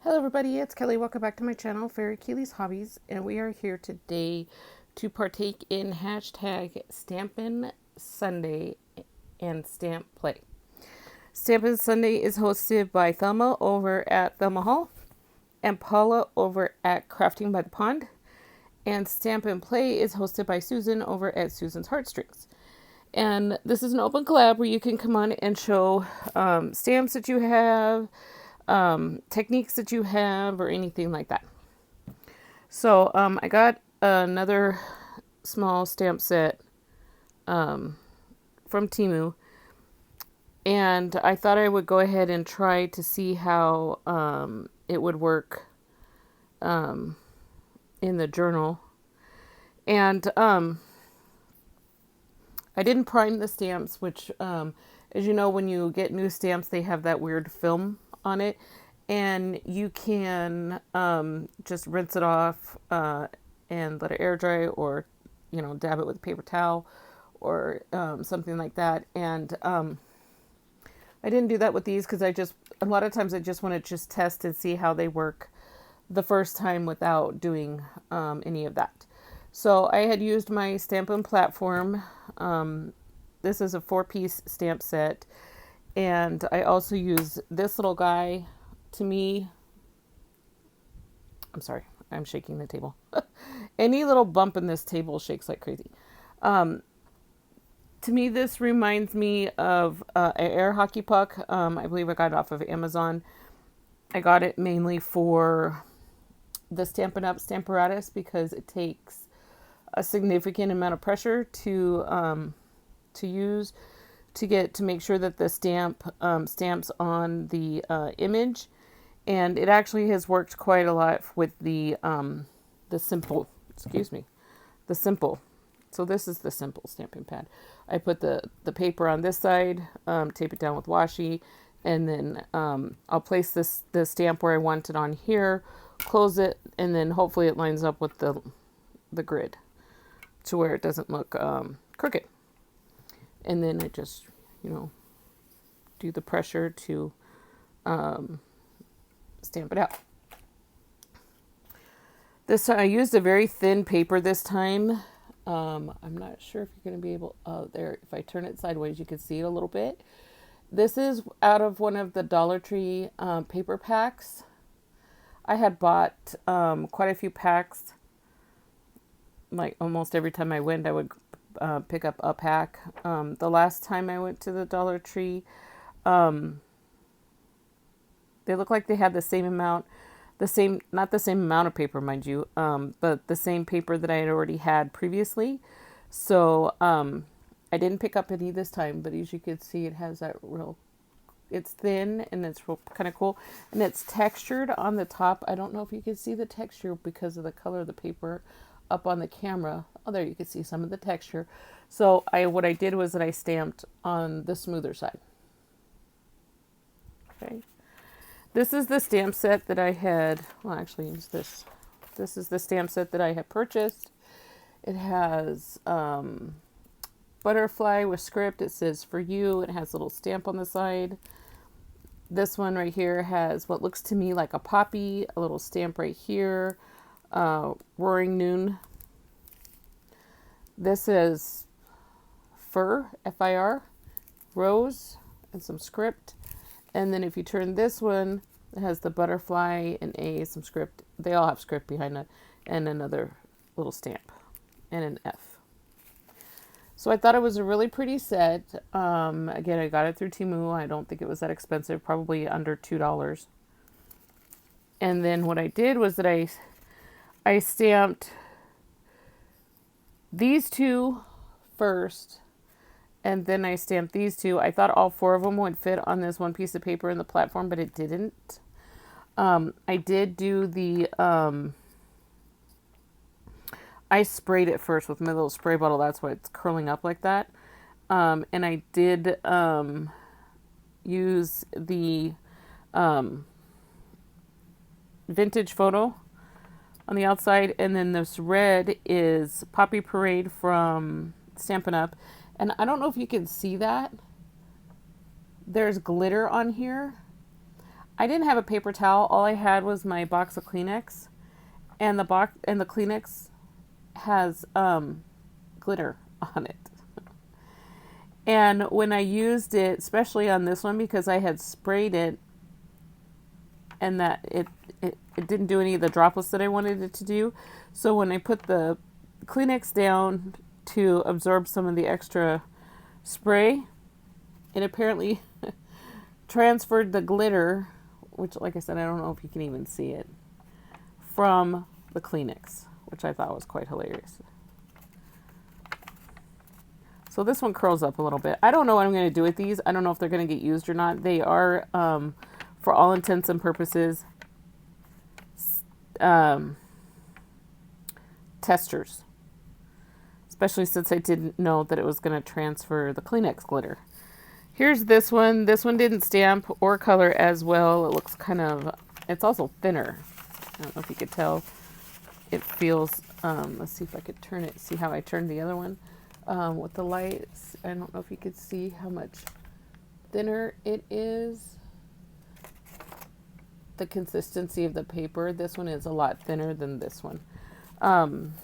Hello everybody, it's Kelly. Welcome back to my channel, Fairy Keely's Hobbies, and we are here today to partake in hashtag Stampin' Sunday and Stamp Play. Stampin' Sunday is hosted by Thelma over at Thelma Hall and Paula over at Crafting by the Pond, and Stampin' Play is hosted by Susan over at Susan's Heartstrings. And this is an open collab where you can come on and show stamps that you have, techniques that you have, or anything like that. So I got another small stamp set from Temu, and I thought I would go ahead and try to see how it would work in the journal. And I didn't prime the stamps, which, as you know, when you get new stamps, they have that weird film on it. And you can just rinse it off and let it air dry, or, dab it with a paper towel or something like that. And I didn't do that with these because a lot of times I just want to just test and see how they work the first time without doing any of that. So I had used my Stampin' platform. This is a 4-piece stamp set. And I also use this little guy. To me, I'm sorry, I'm shaking the table. Any little bump in this table shakes like crazy. To me, this reminds me of an air hockey puck. I believe I got it off of Amazon. I got it mainly for the Stampin' Up! Stamparatus because it takes a significant amount of pressure to use to make sure that the stamps on the image, and it actually has worked quite a lot with the simple. Excuse me, the simple. So this is the simple stamping pad. I put the paper on this side, tape it down with washi, and then I'll place the stamp where I want it on here, close it, and then hopefully it lines up with the grid to where it doesn't look crooked. And then I just, do the pressure to stamp it out. I used a very thin paper this time. I'm not sure if you're going to be able, there, if I turn it sideways, you can see it a little bit. This is out of one of the Dollar Tree paper packs. I had bought quite a few packs. Like almost every time I went, I would pick up a pack. The last time I went to the Dollar Tree, they looked like they had the same amount, not the same amount of paper, mind you, but the same paper that I had already had previously. So I didn't pick up any this time, but as you can see, it has that it's thin and it's real kind of cool. And it's textured on the top. I don't know if you can see the texture because of the color of the paper up on the camera. Oh, there you can see some of the texture. So what I did was that I stamped on the smoother side. Okay. This is the stamp set that I had, well, actually use this. This is the stamp set that I had purchased. It has butterfly with script. It says for you. It has a little stamp on the side. This one right here has what looks to me like a poppy, a little stamp right here, Roaring Noon. This is fir, F-I-R, rose, and some script. And then if you turn this one, it has the butterfly and some script. They all have script behind it, and another little stamp, and an F. So I thought it was a really pretty set. Again, I got it through Temu. I don't think it was that expensive, probably under $2. And then what I did was that I stamped these two first, and then I stamped these two. I thought all 4 of them would fit on this one piece of paper in the platform, but it didn't. I did do I sprayed it first with my little spray bottle. That's why it's curling up like that. And I did use the vintage photo on the outside. And then this red is Poppy Parade from Stampin' Up. And I don't know if you can see that. There's glitter on here. I didn't have a paper towel. All I had was my box of Kleenex, and the Kleenex has glitter on it. And when I used it, especially on this one, because I had sprayed it and that it didn't do any of the droplets that I wanted it to do. So when I put the Kleenex down to absorb some of the extra spray, it apparently transferred the glitter, which, like I said, I don't know if you can even see it, from the Kleenex, which I thought was quite hilarious. So this one curls up a little bit. I don't know what I'm going to do with these. I don't know if they're going to get used or not. They are, for all intents and purposes, testers. Especially since I didn't know that it was going to transfer the Kleenex glitter. Here's this one. This one didn't stamp or color as well. It looks kind of, it's also thinner. I don't know if you could tell. It feels, let's see if I could turn it, see how I turned the other one. With the lights, I don't know if you could see how much thinner it is. The consistency of the paper. This one is a lot thinner than this one. I don't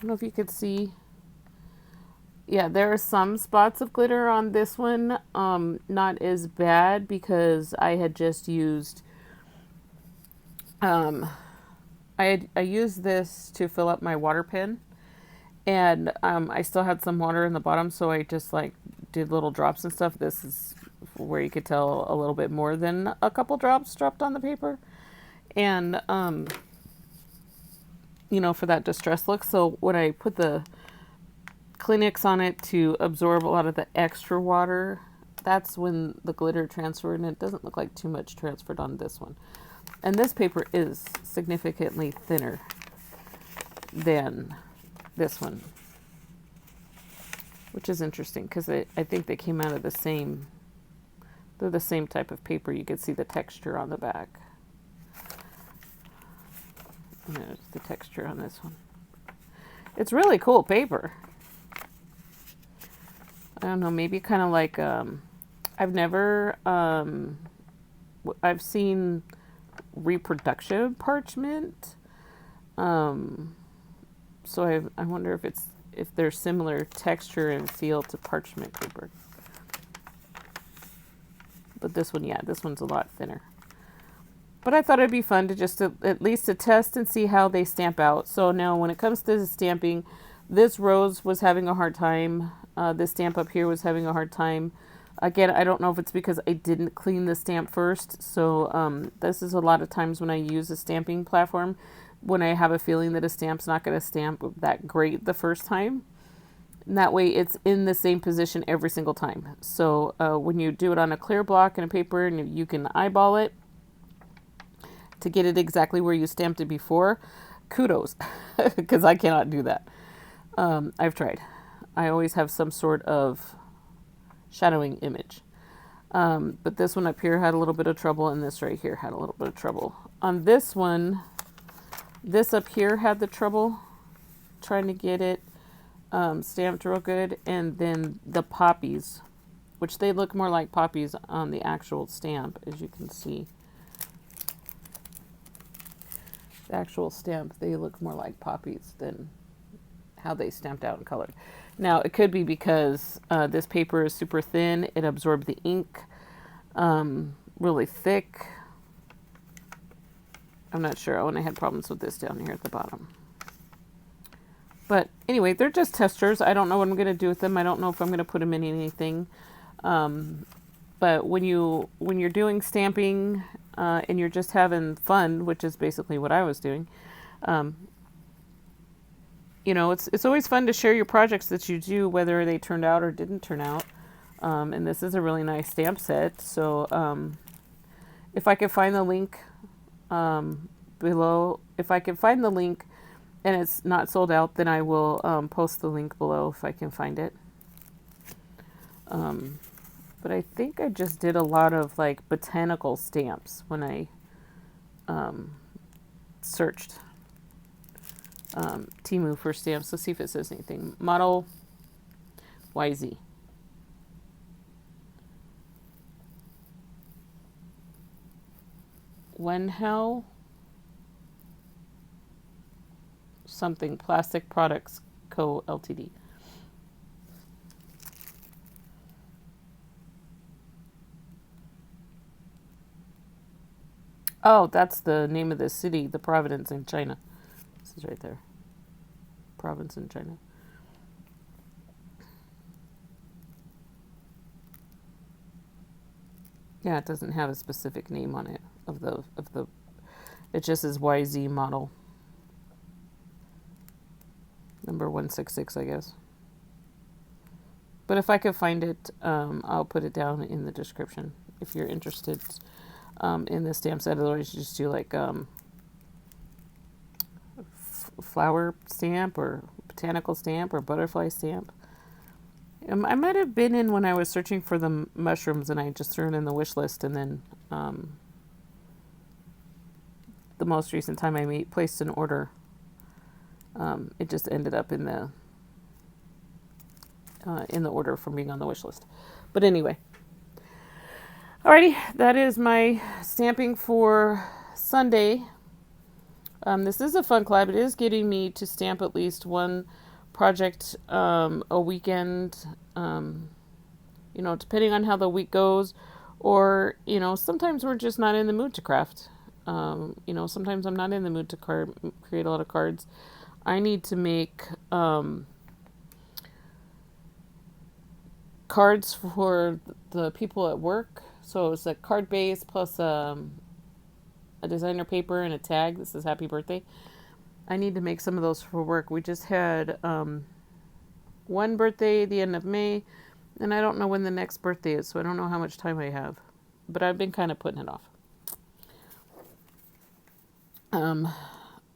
know if you could see. Yeah, there are some spots of glitter on this one. Not as bad because I had just used, I used this to fill up my water pen. And I still had some water in the bottom, so I just like did little drops and stuff. This is where you could tell a little bit more than a couple drops dropped on the paper. And, you know, for that distress look. So when I put the Kleenex on it to absorb a lot of the extra water, that's when the glitter transferred, and it doesn't look like too much transferred on this one. And this paper is significantly thinner than this one, which is interesting because I think they came out of the same, they're the same type of paper. You can see the texture on the back. And there's the texture on this one. It's really cool paper. I don't know, maybe kind of like, I've seen reproduction parchment. So I wonder if there's similar texture and feel to parchment paper. But this one, yeah, this one's a lot thinner. But I thought it'd be fun to just at least to test and see how they stamp out. So now when it comes to the stamping, this rose was having a hard time. This stamp up here was having a hard time. Again, I don't know if it's because I didn't clean the stamp first. So this is a lot of times when I use a stamping platform, when I have a feeling that a stamp's not going to stamp that great the first time. And that way it's in the same position every single time. So when you do it on a clear block and a paper and you can eyeball it to get it exactly where you stamped it before, kudos, because I cannot do that. I've tried. I always have some sort of shadowing image. But this one up here had a little bit of trouble, and this right here had a little bit of trouble. On this one, this up here had the trouble trying to get it stamped real good. And then the poppies, which they look more like poppies on the actual stamp, as you can see. The actual stamp, they look more like poppies than how they stamped out and colored. Now, it could be because this paper is super thin. It absorbed the ink really thick. I'm not sure. Oh, and I had problems with this down here at the bottom. But anyway, they're just testers. I don't know what I'm going to do with them. I don't know if I'm going to put them in anything. But when you're doing stamping and you're just having fun, which is basically what I was doing, you know, it's always fun to share your projects that you do, whether they turned out or didn't turn out. And this is a really nice stamp set. So if I could find the link below, if I can find the link and it's not sold out, then I will post the link below if I can find it. But I think I just did a lot of like botanical stamps when I searched Temu for stamps. Let's see if it says anything. Model YZ. Wenhao something Plastic Products Co. Ltd. Oh, that's the name of the city, the Providence in China. This is right there. Province in China. Yeah, it doesn't have a specific name on it of the. It just says YZ model number 166, I guess. But if I could find it, I'll put it down in the description if you're interested in the stamp set. Otherwise, you just do like flower stamp or botanical stamp or butterfly stamp. I might have been in when I was searching for the mushrooms and I just threw it in the wish list, and then the most recent time I placed an order, it just ended up in the order from being on the wish list. But anyway, alrighty, that is my stamping for Sunday. This is a fun collab. It is getting me to stamp at least one project a weekend, depending on how the week goes, or sometimes we're just not in the mood to craft. Sometimes I'm not in the mood to create a lot of cards. I need to make cards for the people at work, so it's a card base plus a designer paper and a tag. This is happy birthday. I need to make some of those for work. We just had one birthday at the end of May, and I don't know when the next birthday is, so I don't know how much time I have. But I've been kind of putting it off. And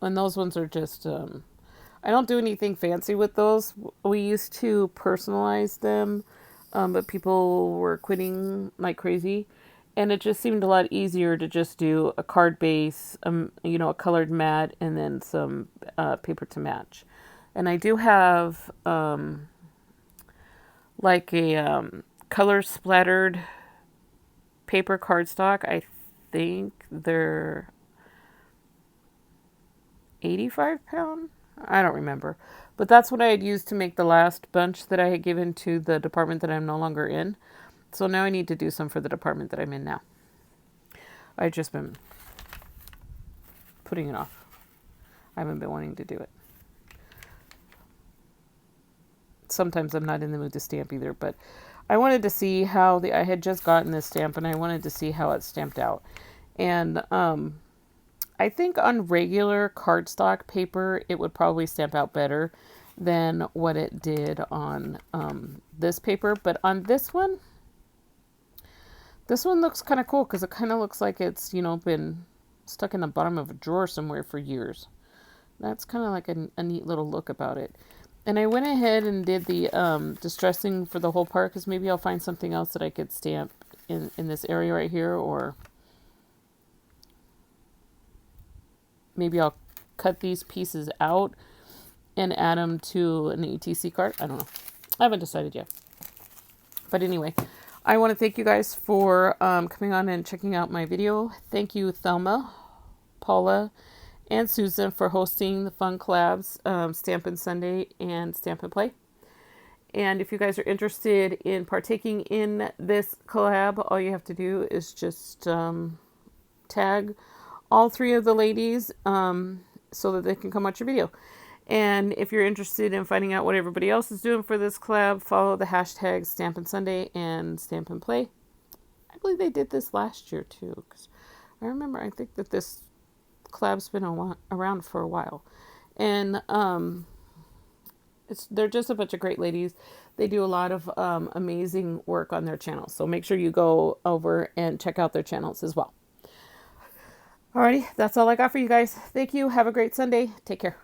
those ones are just, I don't do anything fancy with those. We used to personalize them, but people were quitting like crazy. And it just seemed a lot easier to just do a card base, a colored mat, and then some paper to match. And I do have like a color splattered paper cardstock. I think they're 85 pound. I don't remember. But that's what I had used to make the last bunch that I had given to the department that I'm no longer in. So now I need to do some for the department that I'm in now. I've just been putting it off. I haven't been wanting to do it. Sometimes I'm not in the mood to stamp either, but I wanted to see how I had just gotten this stamp, and I wanted to see how it stamped out. And I think on regular cardstock paper, it would probably stamp out better than what it did on this paper. But on this one looks kind of cool because it kind of looks like it's, been stuck in the bottom of a drawer somewhere for years. That's kind of like a neat little look about it. And I went ahead and did the distressing for the whole part because maybe I'll find something else that I could stamp in this area right here, or maybe I'll cut these pieces out and add them to an ETC card. I don't know. I haven't decided yet. But anyway, I want to thank you guys for coming on and checking out my video. Thank you, Thelma, Paula, and Susan for hosting the fun collabs, Stampin' Sunday and Stampin' Play. And if you guys are interested in partaking in this collab, all you have to do is just tag all three of the ladies so that they can come watch your video. And if you're interested in finding out what everybody else is doing for this collab, follow the hashtags Stampin' Sunday and Stampin' Play. I believe they did this last year too, because I think that this collab's been around for a while. And they're just a bunch of great ladies. They do a lot of amazing work on their channels. So make sure you go over and check out their channels as well. Alrighty, that's all I got for you guys. Thank you. Have a great Sunday. Take care.